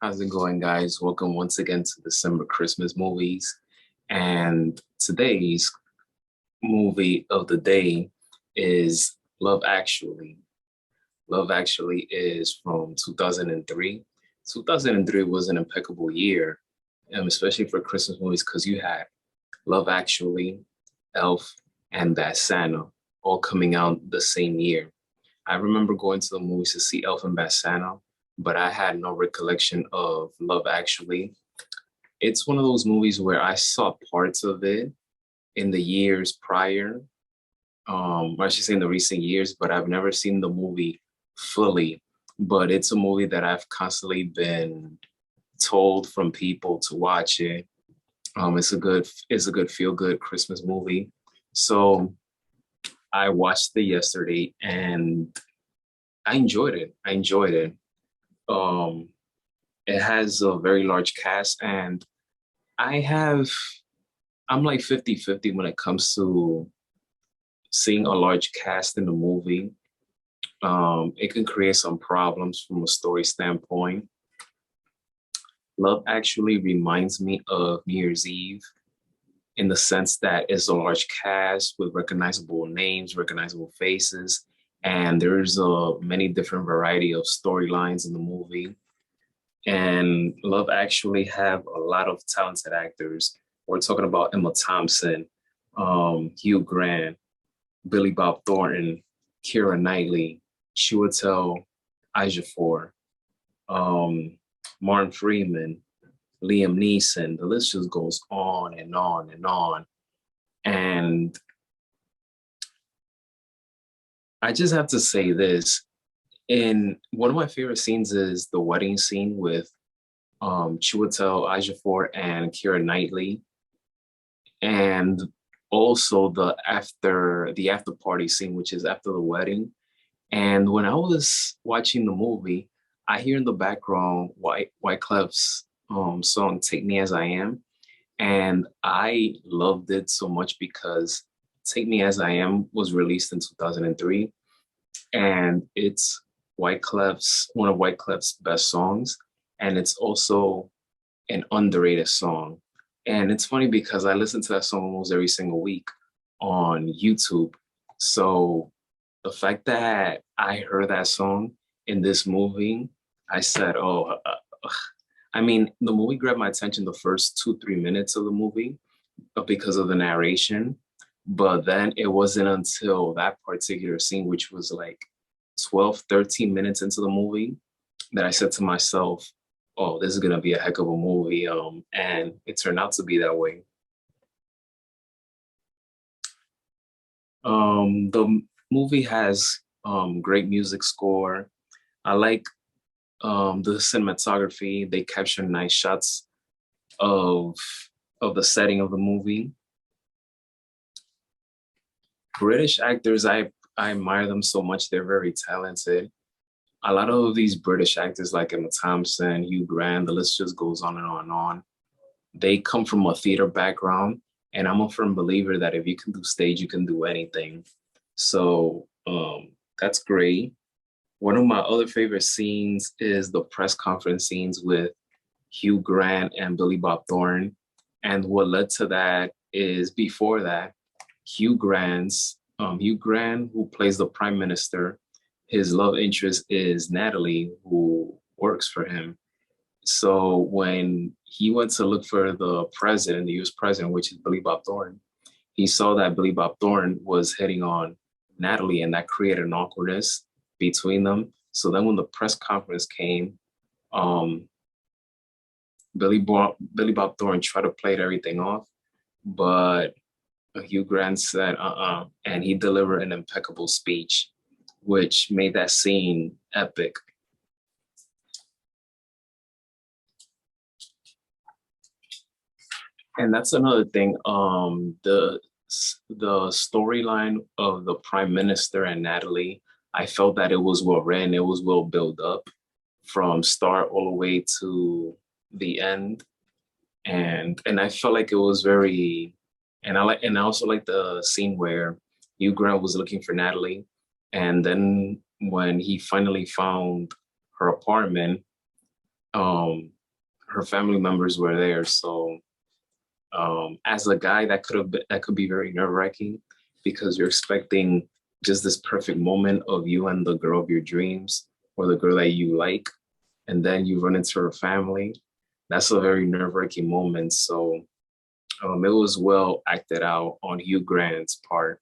How's it going, guys? Welcome once again to December Christmas movies. And today's movie of the day is Love Actually. Love Actually is from 2003. 2003 was an impeccable year, especially for Christmas movies, because you had Love Actually, Elf, and Bad Santa all coming out the same year. I remember going to the movies to see Elf and Bad Santa, but I had no recollection of Love Actually. It's one of those movies where I saw parts of it in the years prior, or I should say in the recent years, but I've never seen the movie fully. But it's a movie that I've constantly been told from people to watch it. It's a good feel good Christmas movie. So I watched it yesterday and I enjoyed it. I enjoyed it. Um, it has a very large cast and I have I'm like 50-50 when it comes to seeing a large cast in a movie. It can create some problems from a story standpoint. Love actually reminds me of New Year's Eve in the sense that it's a large cast with recognizable names, recognizable faces, and there's a many different variety of storylines in the movie. And Love actually have a lot of talented actors. We're talking about Emma Thompson, Hugh Grant, Billy Bob Thornton, Keira Knightley, Chiwetel Ejiofor, um, Martin Freeman, Liam Neeson. The list just goes on and on and on. And I just have to say this. In one of my favorite scenes is the wedding scene with Chiwetel Ejiofor and Keira Knightley, and also the after party scene, which is after the wedding. And when I was watching the movie, I hear in the background Wyclef's song "Take Me as I Am," and I loved it so much because "Take Me as I Am" was released in 2003, and it's Wyclef's one of Wyclef's best songs, and it's also an underrated song. And it's funny because I listen to that song almost every single week on YouTube. So the fact that I heard that song in this movie, I said, oh, I mean, the movie grabbed my attention the first 2, 3 minutes of the movie because of the narration. But then it wasn't until that particular scene, which was like 12, 13 minutes into the movie, that I said to myself, oh, this is gonna be a heck of a movie. And it turned out to be that way. The movie has great music score. I like the cinematography. They capture nice shots of of the setting of the movie. British actors, I admire them so much. They're very talented. A lot of these British actors like Emma Thompson, Hugh Grant, the list just goes on and on and on. They come from a theater background, and I'm a firm believer that if you can do stage, you can do anything. So that's great. One of my other favorite scenes is the press conference scenes with Hugh Grant and Billy Bob Thornton. And what led to that is before that, Hugh Grant, who plays the prime minister, his love interest is Natalie, who works for him. So when he went to look for the president, the US president, which is Billy Bob Thornton, he saw that Billy Bob Thornton was hitting on Natalie, and that created an awkwardness between them. So then when the press conference came, um, Billy Bob Thornton tried to play everything off, but Hugh Grant said, and he delivered an impeccable speech, which made that scene epic. And that's another thing. The storyline of the prime minister and Natalie, I felt that it was well written. It was well built up from start all the way to the end, and I felt like it was very. And I also like the scene where Hugh Grant was looking for Natalie, and then when he finally found her apartment, Um, her family members were there, so as a guy, that could be very nerve wracking because you're expecting just this perfect moment of you and the girl of your dreams or the girl that you like, and then you run into her family. That's a very nerve wracking moment. So it was well acted out on Hugh Grant's part.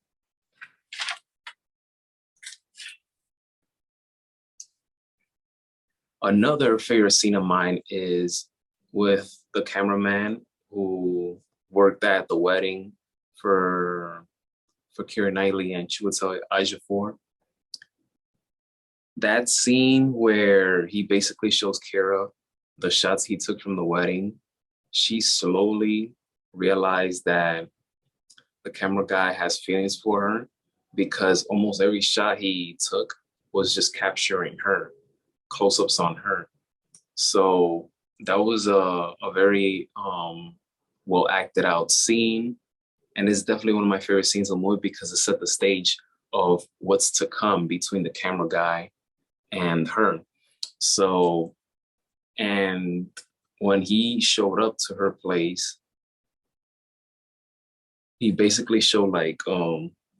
Another favorite scene of mine is with the cameraman who worked at the wedding for Keira Knightley and Chiwetel Ejiofor. That scene where he basically shows Keira the shots he took from the wedding, she slowly realized that the camera guy has feelings for her because almost every shot he took was just capturing her, close-ups on her. So that was a very well acted out scene. And it's definitely one of my favorite scenes of the movie because it set the stage of what's to come between the camera guy and her. So, and when he showed up to her place, he basically showed like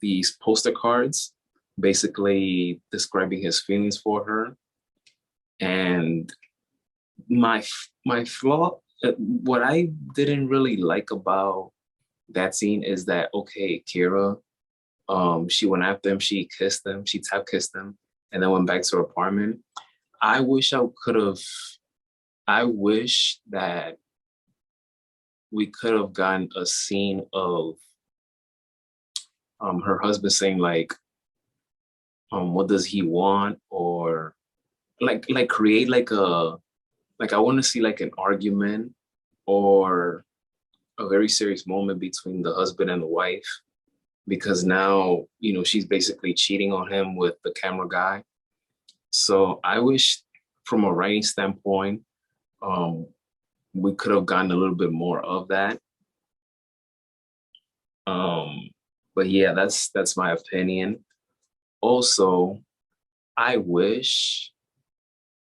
these poster cards, basically describing his feelings for her. And my my flaw, what I didn't really like about that scene is that okay, Keira, she went after him, she kissed him, she tap kissed him, and then went back to her apartment. I wish I could have. I wish that we could have gotten a scene of her husband saying like, what does he want, or like create like I want to see like an argument or a very serious moment between the husband and the wife because now she's basically cheating on him with the camera guy. So I wish from a writing standpoint, um, we could have gotten a little bit more of that. Um, but yeah, that's my opinion. Also, I wish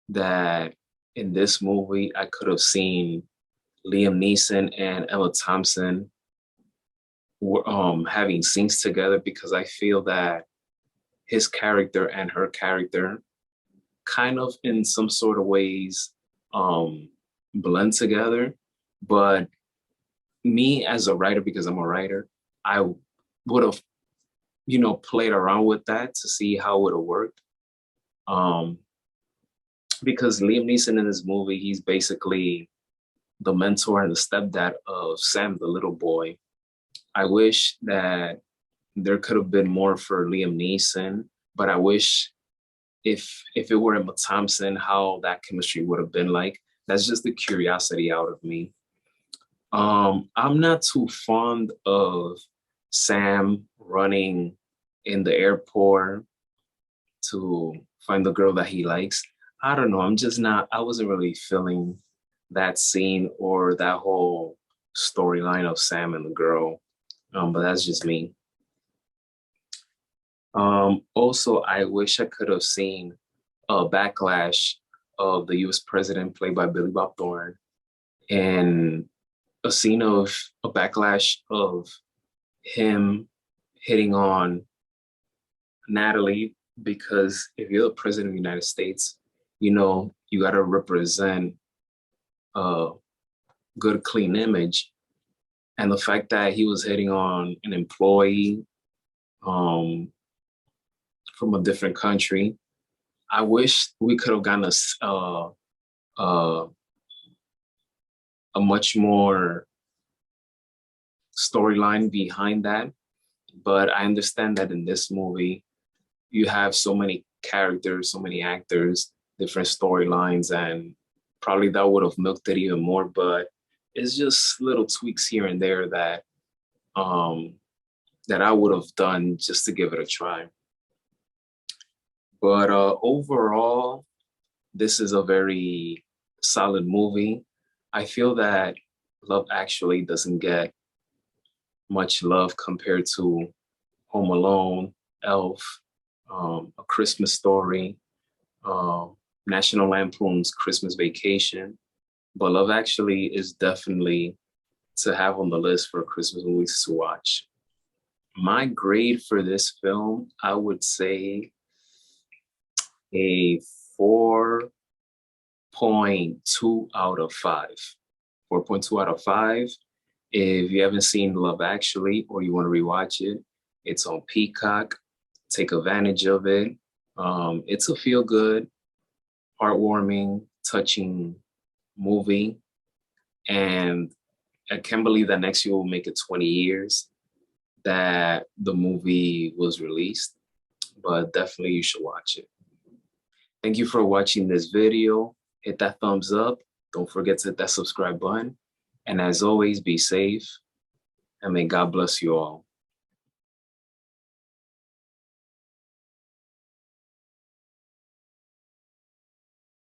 that in this movie I could have seen Liam Neeson and Emma Thompson were having scenes together because I feel that his character and her character kind of in some sort of ways um blend together. But me as a writer, because I'm a writer, I would have, played around with that to see how it would have worked. Um, because Liam Neeson in this movie, he's basically the mentor and the stepdad of Sam, the little boy. I wish that there could have been more for Liam Neeson, but I wish if it were Emma Thompson, how that chemistry would have been like. That's just the curiosity out of me. I'm not too fond of Sam running in the airport to find the girl that he likes. I don't know. I'm just not, I wasn't really feeling that scene or that whole storyline of Sam and the girl. But that's just me. Also, I wish I could have seen a backlash of the US president played by Billy Bob Thornton and a scene of a backlash of him hitting on Natalie because if you're the president of the United States, you got to represent a good, clean image. And the fact that he was hitting on an employee um, from a different country, I wish we could have gotten uh, a much more storyline behind that. But I understand that in this movie, you have so many characters, so many actors, different storylines, and probably that would have milked it even more. But it's just little tweaks here and there um, that I would have done just to give it a try. But overall, this is a very solid movie. I feel that Love Actually doesn't get much love compared to Home Alone, Elf, A Christmas Story. National Lampoon's Christmas Vacation, but Love Actually is definitely to have on the list for Christmas movies to watch. My grade for this film, I would say a 4.2 out of 5. 4.2 out of 5. If you haven't seen Love Actually or you want to rewatch it, it's on Peacock. Take advantage of it. It's a feel good, heartwarming, touching movie. And I can't believe that next year will make it 20 years that the movie was released, but definitely you should watch it. Thank you for watching this video. Hit that thumbs up. Don't forget to hit that subscribe button. And as always, be safe and may God bless you all.